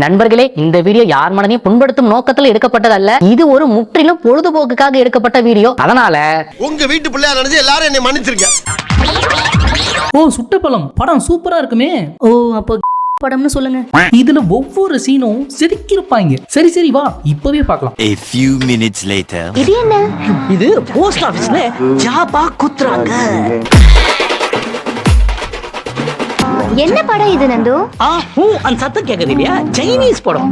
நண்பர்களே, இந்த வீடியோ யார் மனதையும் புண்படுத்தும் நோக்கத்தில் எடுக்கப்பட்டதல்ல. இது ஒரு முற்றிலும் பொழுதுபோக்குக்காக எடுக்கப்பட்ட வீடியோ. அதனால உங்க வீட்டு பிள்ளையா நினைச்சு எல்லாரும் என்னை மன்னிச்சிருங்க. ஓ, சுட்டப்பழம் படம் சூப்பரா இருக்குமே. ஓ, அப்போ படம்னு சொல்லுங்க. இதுல ஒவ்வொரு சீனும் செதுக்கிருப்பாங்க. சரி சரி, வா இப்பவே பார்க்கலாம். A few minutes later. இது என்ன? இது போஸ்ட் ஆபீஸ்ல ஜாபா குத்துறாங்க. என்ன படம் இது நந்து? அந்த சத்தம் கேக்குது இல்லையா? சைனீஸ் படம்.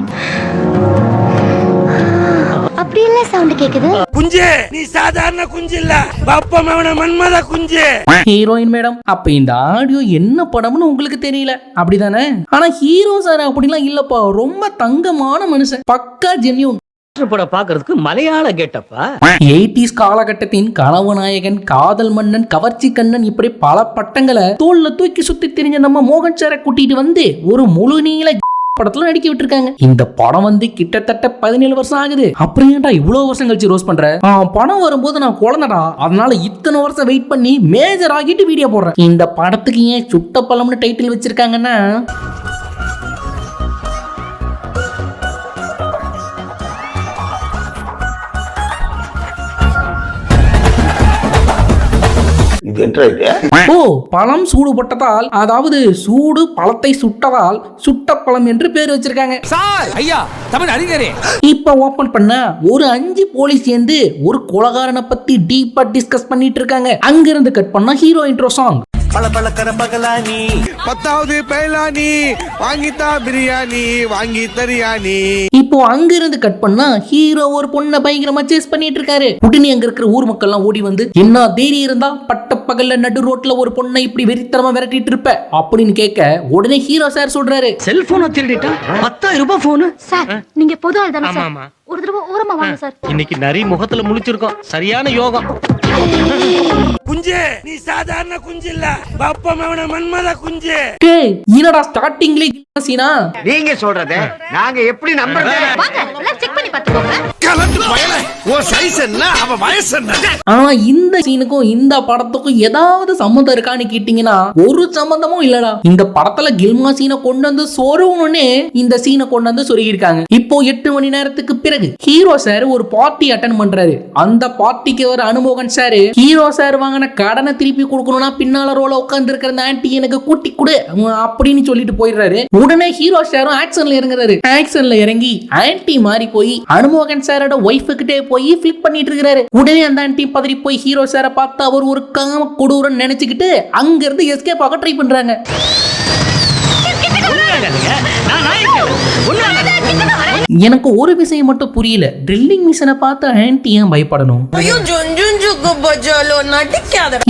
அப்படி இல்ல சவுண்ட் கேக்குது. குஞ்சே, நீ சாதாரண குஞ்சு இல்ல, பப்பமவன மன்மத குஞ்சு. ஹீரோயின் மேடம், அப்ப இந்த ஆடியோ என்ன படம்னு உங்களுக்கு தெரியல அப்படிதானே? ஆனா ஹீரோ சார் அப்படிலாம் இல்லப்பா, ரொம்ப தங்கமான மனுஷன், பக்கா ஜென்யூன். படம் பாக்குறதுக்கு மலையாள கேட்டப்பா. 80s காலகட்டத்தின் கனவு நாயகன், காதல் மன்னன், கவர்ச்சி கண்ணன், இப்படி பல பட்டங்களை தோல்ல தூக்கி சுத்தி திரிஞ்ச நம்ம மோகன் சாரை கூட்டிட்டு வந்து ஒரு முழு நீள படத்துல நடிக்க விட்டுருக்காங்க. இந்த படம் வந்து கிட்டத்தட்ட 17 வருஷம் ஆகுது. அப்புறம் ஏன்டா இவ்வளவு வருஷம் கழிச்சு ரோஸ் பண்ற? படம் வரும்போது நான் குழந்தடா, அதனால இத்தனை வருஷம் வெயிட் பண்ணி மேஜர் ஆகிட்டு வீடியோ போடுறேன். இந்த படத்துக்கு ஏன் சுட்ட பழம்னு டைட்டில் வச்சிருக்காங்கன்னா, ஓ, பழம் சூடுபட்டதால், அதாவது சூடு பழத்தை சுட்டதால் சுட்ட பழம் என்று பேர் வச்சிருக்காங்க. சார், ஐயா, தமிழ் அறிஞரே. இப்ப ஓபன் பண்ண ஒரு 5 போலீஸ் சேர்ந்து ஒரு கொலகாரனை பத்தி டீப்பா டிஸ்கஸ் பண்ணிட்டு இருக்காங்க. அங்கிருந்து கட் பண்ணா ஹீரோ இன்ட்ரோ சாங். பளபளக்கற பகலானி, 10வது பைலானி, வாங்கித்தா பிரியாணி, வாங்கி தரியானி. இப்போ அங்கிருந்து கட் பண்ணா ஹீரோ ஒரு பொண்ணை பயங்கரமா சேஸ் பண்ணிட்டு இருக்காரு. உடனே அங்க இருக்கிற ஊர் மக்கள் எல்லாம் ஓடி வந்து, என்ன தைரியம் இருந்தா பட்ட பகல்ல நடு ரோட்ல ஒரு பொண்ணை இப்படி வெறித்தனமா விரட்டிட்டு இருப்ப அப்படின்னு கேட்க, உடனே ஹீரோ சார் சொல்றாரு, செல்போனை திருடிட்டா 10,000 ரூபாய் போன். சார், நீங்க பொது ஆள் தானே சார்? ஒரு தடவை ஓரமா வாங்க சார். இன்னைக்கு நரி முகத்துல முழிச்சிருக்கோம், சரியான யோகம். குஞ்சே, நீ சாதாரண குஞ்சு இல்ல, பப்பமவன மன்மத குஞ்சு. டேய், என்னடா ஸ்டார்டிங்ல சீனா? நீங்க சொல்றத நாங்க எப்படி நம்புறது? வாங்க எல்லாம் செக் பண்ணி பாத்துக்கோங்க. கலந்து பயல, ஓ சைஸ் என்ன, அவ வயசு என்ன? ஆனா இந்த சீனுக்கும் இந்த படத்துக்கும் ஏதாவது சம்மந்தம் இருக்கான்னு கேட்டீங்கன்னா ஒரு சம்பந்தமும் இல்லடா. இந்த படத்துல கில்மா சீனை கொண்டு வந்து சொருவனே இந்த சீனை கொண்டு வந்து சொருகிருக்காங்க. இப்போ 8 மணி நேரத்துக்கு பிறகு ஹீரோ சார் ஒரு பார்ட்டி அட்டெண்ட் பண்றாரு. அந்த பார்ட்டிக்கு வர அனுமோகன் சார், ஹீரோ சார் வாங்கின கடனை திருப்பி கொடுக்கணும்னா பின்னால ரோல உட்கார்ந்து இருக்கிற அந்த ஆன்ட்டி எனக்கு கூட்டி கொடு அப்படின்னு சொல்லிட்டு போயிடுறாரு. உடனே ஹீரோ சாரும் ஆக்ஷன்ல இறங்குறாரு. ஆக்ஷன்ல இறங்கி ஆன்ட்டி மாறி போய் அனுமோகன் சாரோட ஒய்ஃப் கிட்டே போய் ஃபிளிப் பண்ணிட்டு இருக்காரு. உடனே அந்த ஆன்ட்டி பதறி போய் ஹீரோ சாரை பார்த்து அவர் ஒரு காம கொடூரன் நினைச்சுக்கிட்டு அங்க இருந்து எஸ்கேப் ஆக ட்ரை பண்றாங்க. எனக்கு ஒரு விஷயம் மட்டும் புரியல, ட்ரில்லிங் மிஷனை பார்த்து ஆன்ட்டி ஏன் பயப்படணும்?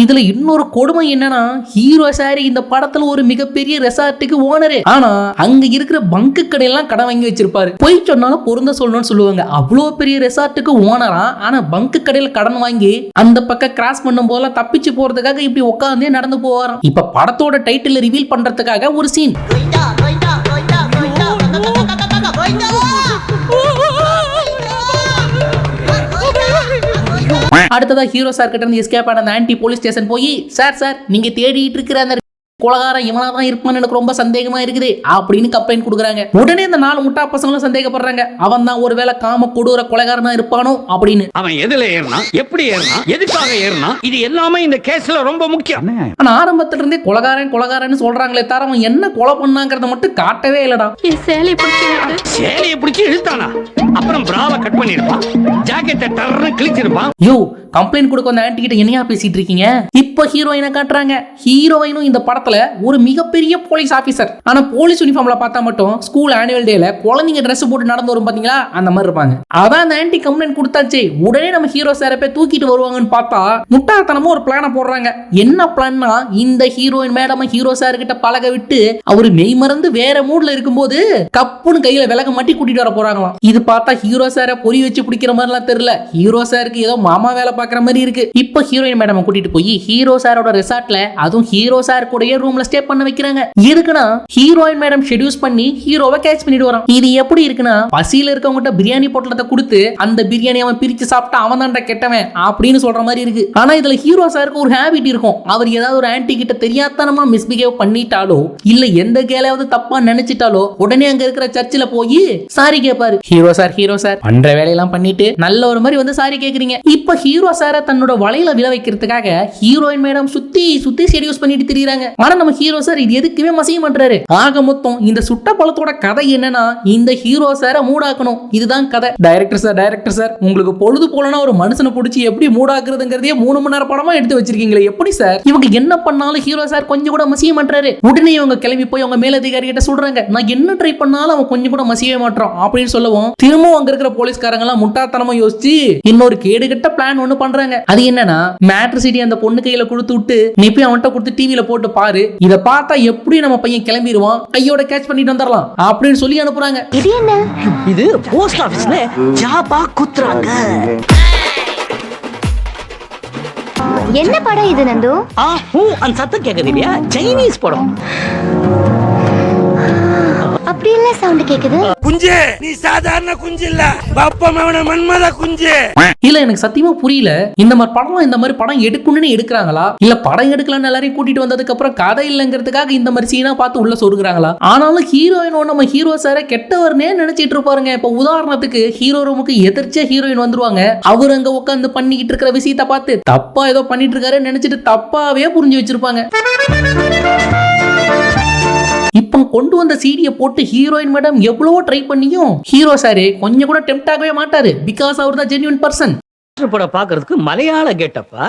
இதுல இன்னொரு கொடுமை என்னன்னா, ஹீரோ சார் இந்த படத்துல ஒரு மிகப்பெரிய ரெசார்ட்டுக்கு ஓனரு. ஆனா அங்க இருக்கிற பங்கு கடையெல்லாம் கடன் வாங்கி வச்சிருப்பாரு. போய் சொன்னாலும் பொருந்த சொல்லணும்னு சொல்லுவாங்க. அவ்வளவு பெரிய ரெசார்ட்டுக்கு ஓனரா, ஆனா பங்கு கடையில கடன் வாங்கி அந்த பக்கம் கிராஸ் பண்ணும் போதெல்லாம் தப்பிச்சு போறதுக்காக இப்படி உட்கார்ந்தே நடந்து போவாராம். இப்ப படத்தோட டைட்டில் ரிவீல் பண்றதுக்காக ஒரு சீன். அடுத்ததா ஹீரோ சார் கிட்ட இருந்து எஸ்கேப் ஆன அந்த ஆன்ட்டி போலீஸ் ஸ்டேஷன் போய், சார் நீங்க தேடிட்டு இருக்கிற அந்த கொலகாரன் இவனாதான் இருப்பான்னு எனக்கு ரொம்ப சந்தேகமா இருக்குது அப்படின்னு கம்ப்ளைண்ட் கொடுக்குறாங்க. உடனே இந்த 4 முட்டா பசங்களும் சந்தேகப்படுறாங்க, அவன் தான் ஒருவேளை காம கொடூர கொலைகாரனா இருப்பானோ அப்படின்னு. அவன் எதுல ஏறினா, எப்படி ஏறினா, எதுக்காக ஏறினா, இது எல்லாமே இந்த கேஸ்ல ரொம்ப முக்கியம். ஆனா ஆரம்பத்துல இருந்தே கொலகாரன் சொல்றாங்களே தவிர அவன் என்ன கொலை பண்ணாங்கிறத மட்டும் காட்டவே இல்லடா. சேலையை பிடிச்சி இழுத்தானா, அப்புறம் பிராவை கட் பண்ணிருப்பான், ஜாக்கெட்டை டர்னு கிழிச்சிருப்பான். யோ, கம்ப்ளைண்ட் கொடுக்க அந்த ஆன்ட்டி கிட்ட என்னையா பேசிட்டு இருக்கீங்க? இப்ப ஹீரோயினை காட்டுறாங்க. ஹீரோயினும் இந்த படத்துல ஒரு மிகப்பெரிய போலீஸ் ஆபீசர். ஆனா போலீஸ் யூனிஃபார்ம்ல பார்த்தா மட்டும் ஸ்கூல் ஆனுவல் டேல குழந்தைங்க ட்ரெஸ் போட்டு நடந்து வரும் பாத்தீங்களா, அந்த மாதிரி இருப்பாங்க. அதான் அந்த ஆன்ட்டி கம்ப்ளைண்ட் கொடுத்தாச்சு. உடனே நம்ம ஹீரோ சாரை போய் தூக்கிட்டு வருவாங்கன்னு பார்த்தா முட்டாள்தனமா ஒரு பிளான போடுறாங்க. என்ன பிளான்னா, இந்த ஹீரோயின் மேடம் ஹீரோ சார் கிட்ட பழக விட்டு அவரு மெய் மறந்து வேற மூட்ல இருக்கும்போது கப்புன்னு கையில விலக மாட்டி கூட்டிட்டு வர போறாங்களாம். இது பார்த்தா ஹீரோ சாரை பொறி வச்சு பிடிக்கிற மாதிரிலாம் தெரியல. ஹீரோ சாருக்கு ஏதோ மாமா வேலை பாக்குற மாதிரி இருக்கு. இப்போ ஹீரோயின் மேடம் கூட்டிட்டு போய் ஹீரோ சாரோட ரிசார்ட்ல, அதுவும் ஹீரோ சார் கூடயே ரூம்ல ஸ்டே பண்ண வைக்கிறாங்க. எதுக்குன்னா ஹீரோயின் மேடம் ஷெட்யூஸ் பண்ணி ஹீரோவை கேட்ச் பண்ணிட்டு வரான். இது எப்படி இருக்குன்னா, பசியில இருக்கவங்ககிட்ட பிரியாணி பொட்டலத்தை கொடுத்து அந்த பிரியாணி அவன் பிரிச்சு சாப்பிட்டா அவன் தான்டா கெட்டவன் அப்படின்னு சொல்ற மாதிரி இருக்கு. ஆனா இதுல ஹீரோ சாருக்கு ஒரு ஹேபிட் இருக்கும். அவர் ஏதாவது ஒரு ஆன்டி கிட்ட தெரியாதனமா மிஸ்பிஹேவ் பண்ணிட்டாலோ இல்ல எந்த கேளையாவது தப்பா நினைச்சிட்டாலோ உடனே அங்க இருக்கிற சர்ச்சில் போய் சாரி கேட்பாரு. ஹீரோ சார் பண்ற வேலையெல்லாம் பண்ணிட்டு நல்ல ஒரு மாதிரி வந்து சாரி கேக்குறீங்க. இப்ப ஹீரோ சார தன்னோட வலையில விழ வைக்கிறதுக்காக ஹீரோயின் மேடம் சுத்தி சுத்தி செடியூஸ் பண்ணிட்டு திரியுறாங்க. ஆனா நம்ம ஹீரோ சார் இது எதுக்குமே மசிய மாட்டாரு. ஆக மொத்தம் இந்த சுட்ட பழத்தோட கதை என்னன்னா, இந்த ஹீரோ சார மூடாக்கணும். இதுதான் கதை. டைரக்டர் சார் உங்களுக்கு பொழுது போலனா ஒரு மனுஷனை பிடிச்சி எப்படி மூடாக்குறதுங்கிறதே 3 மணி நேரம் படமா எடுத்து வச்சிருக்கீங்களே, எப்படி சார்? இவங்க என்ன பண்ணாலும் ஹீரோ சார் கொஞ்சம் கூட மசிய மாட்டாரு. உடனே இவங்க கிளம்பி போய் அவங்க மேலதிகாரி கிட்ட சொல்றாங்க, நான் என்ன ட்ரை பண்ணாலும் அவன் கொஞ்சம் கூட மசியவே மாட்டான் அப்படின்னு சொல்லவும், திரும்பவும் அங்க இருக்கிற போலீஸ்காரங்க எல்லாம் முட்டாத்தனமா யோசிச்சு இன்னொரு கேடுகட்ட பிளான் ஒண்ணு பண்றாங்க. அது என்னன்னா, மேட்ரு சிட்டி அந்த பொண்ணு கையில கொடுத்து விட்டு நீ போய் அவன்கிட்ட கொடுத்து டிவில போட்டு பாரு, இத பார்த்தா எப்படி நம்ம பையன் கிளம்பிடுவான், கையோட கேட்ச் பண்ணிட்டு வந்துடலாம் அப்படின்னு சொல்லி அனுப்புறாங்க. இது என்ன? இது போஸ்ட் ஆபீஸ்ல ஜாபா குத்துறாங்க. என்ன படம் இது நந்து? அந்த சத்தம் கேக்குது இல்லையா? சைனீஸ் படம். அப்படி என்ன சவுண்ட் கேக்குது? குஞ்சே நீ சாதாரண குஞ்சு இல்ல, பாப்பா மவன மன்மத குஞ்சு. இல்ல எனக்கு சத்தியமா புரியல, இந்த மாதிரி படம் எடுக்கணும்னு எடுக்கிறாங்களா இல்ல படம் எடுக்கலாம்னு எல்லாரையும் கூட்டிட்டு வந்ததுக்கு அப்புறம் கதை இல்லங்கிறதுக்காக இந்த மாதிரி சீனா பார்த்து உள்ள சொருகுறாங்களா? ஆனாலும் ஹீரோயினோ நம்ம ஹீரோ சார கெட்டவர்னே நினைச்சிட்டு இருப்பாருங்க. இப்ப உதாரணத்துக்கு ஹீரோ ரூமுக்கு எதிர்ச்சியா ஹீரோயின் வந்துருவாங்க. அவர் அங்க உட்காந்து பண்ணிக்கிட்டு இருக்கிற விஷயத்தை பார்த்து தப்பா ஏதோ பண்ணிட்டு இருக்காரு நினைச்சிட்டு தப்பாவே புரிஞ்சு வச்சிருப்பாங்க. இப்ப கொண்டு வந்த சீடியை போட்டு ஹீரோயின் மேடம் எவ்வளவோ ட்ரை பண்ணியும் ஹீரோ சாரு கொஞ்சம் கூட டெம்ப்ட் ஆகவே மாட்டாரு. பிகாஸ் அவர் தான் ஜென்யூன் பர்சன். படம் பாக்குறதுக்கு மலையாள கேட்டப்பா.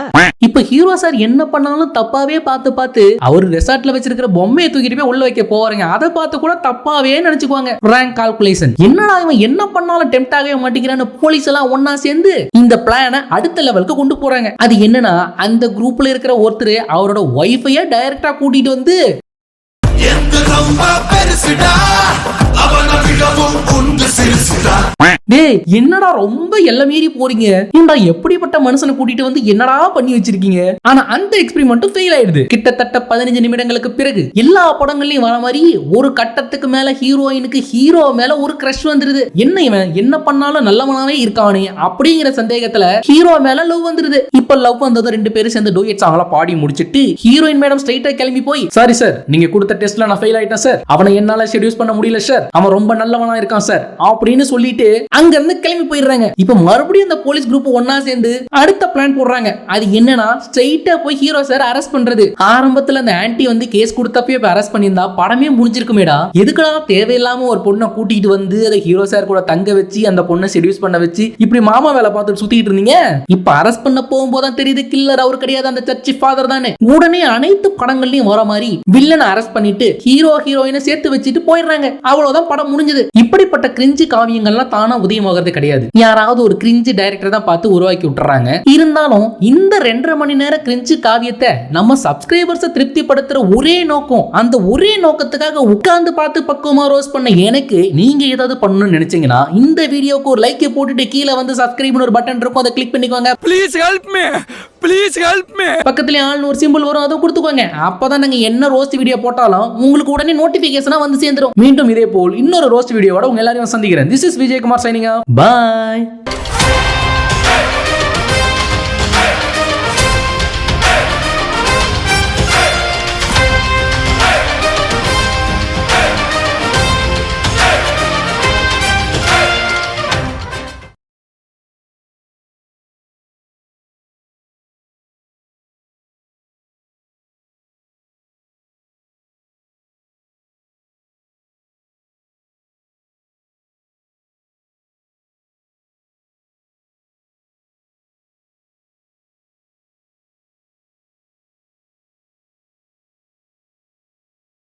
இப்ப ஹீரோ சார் என்ன பண்ணாலும் தப்பாவே பார்த்து அவர் ரெசார்ட்ல வச்சிருக்கிற பொம்மையை தூக்கிட்டு போய் உள்ள வைக்க போவாருங்க. அதை பார்த்து கூட தப்பாவே நினைச்சுக்குவாங்க. Rank calculation. என்னடா இவன் என்ன பண்ணாலும் டெம்ப்ட் ஆகவே மாட்டேங்கிறான்னு போலீஸ் எல்லாம் ஒன்னா சேர்ந்து இந்த பிளானை அடுத்த லெவலுக்கு கொண்டு போறாங்க. அது என்னன்னா, அந்த குரூப்ல இருக்கிற ஒருத்தர் அவரோட ஒய்ஃபைய டைரக்டா கூட்டிட்டு வந்து டேய் என்னடா ரொம்ப எல்லை மீறி போறீங்க, ஏன்டா எப்படிப்பட்ட மனுஷனை கூட்டிட்டு வந்து என்னடா பண்ணி வச்சிருக்கீங்க? ஆனா அந்த எக்ஸ்பெரிமெண்ட் ஃபெயில் ஆயிடுது. கிட்டத்தட்ட 15 நிமிடங்களுக்கு பிறகு எல்லா படங்கள்லயும் வர மாதிரி ஒரு கட்டத்துக்கு மேல ஹீரோயினுக்கு ஹீரோ மேல ஒரு கிரஷ் வந்துருது. என்ன இவன் என்ன பண்ணாலும் நல்லவனாவே இருக்கானே அப்படிங்கிற சந்தேகத்துல ஹீரோ மேல லவ் வந்துருது. இப்ப லவ் வந்தது 2 பேரும் சேர்ந்து டூயட் சாங்ல பாடி முடிச்சிட்டு ஹீரோயின் மேடம் ஸ்ட்ரைட்டா கிளம்பி போய், சாரி சார் நீங்க கொடுத்த டெஸ்ட்ல நான் ஃபெயில் ஆயிட்டேன் சார், அவனை என்னால ஷெட்யூஸ் பண்ண முடியல சார், அவன் ரொம்ப நல்லவனா இருக்கான் சார் அப்படின்னு சொல்லிட்டு அங்க இருந்து கிளம்பி போயிடுறாங்க. இப்ப மறுபடியும் அந்த போலீஸ் குரூப் ஒன்னா சேர்ந்து அடுத்த பிளான் போடுறாங்க. அது என்னன்னா, ஸ்ட்ரைட்டா போய் ஹீரோ சார் அரெஸ்ட் பண்றது. ஆரம்பத்துல அந்த ஆன்ட்டி வந்து கேஸ் கொடுத்தப்பவே அரெஸ்ட் பண்ணியிருந்தா படமே முடிஞ்சிருக்குமேடா. எதுக்குடா தேவையில்லாம ஒரு பொண்ணை கூட்டிட்டு வந்து அதை ஹீரோ சார் கூட தங்க வச்சு அந்த பொண்ணை செட்யூஸ் பண்ண வச்சு இப்படி மாமா வேலை பார்த்துட்டு சுத்திட்டு இருந்தீங்க. இப்ப அரெஸ்ட் பண்ண போகும்போது தெரியுது கில்லர் அவர் கிடையாது, அந்த சர்ச் ஃபாதர் தானே. உடனே அனைத்து படங்கள்லயும் வர மாதிரி வில்லனை அரெஸ்ட் பண்ணிட்டு ஹீரோ ஹீரோயினை சேர்த்து வச்சுட்டு போயிடுறாங்க. அவ்வளவுதான் படம் முடிஞ்சது. இப்படிப்பட்ட கிரிஞ்சு காவியங்கள்லாம் தானா உதயமாகிறது கிடையாது. யாராவது ஒரு கிரிஞ்சு டைரக்டர் தான் பார்த்து உருவாக்கி விட்டுறாங்க. இருந்தாலும் இந்த 2.5 மணி நேர கிரிஞ்சு காவியத்தை நம்ம சப்ஸ்கிரைபர்ஸை திருப்திப்படுத்துற ஒரே நோக்கம், அந்த ஒரே நோக்கத்துக்காக உட்கார்ந்து பார்த்து பக்குவமா ரோஸ் பண்ண எனக்கு நீங்க ஏதாவது பண்ணணும்னு நினைச்சீங்கன்னா இந்த வீடியோக்கு ஒரு லைக் போட்டுட்டு கீழே வந்து சப்ஸ்கிரைப்னு ஒரு பட்டன் இருக்கும், அதை கிளிக் பண்ணிக்கோங்க. Please help me, please help me. பக்கத்துல ஆள்னு ஒரு சிம்பிள் வரும், அதை கொடுத்துக்கோங்க. அப்பதான் நாங்க என்ன ரோஸ்ட் வீடியோ போட்டாலும் உங்களுக்கு உடனே நோட்டிபிகேஷனா வந்து சேர்ந்துரும். மீண்டும் இதே போல் இன்னொரு ரோஸ்ட் வீடியோவோட உங்க எல்லாரையும் சந்திக்கிறேன். This is Vijay Kumar signing off. Bye.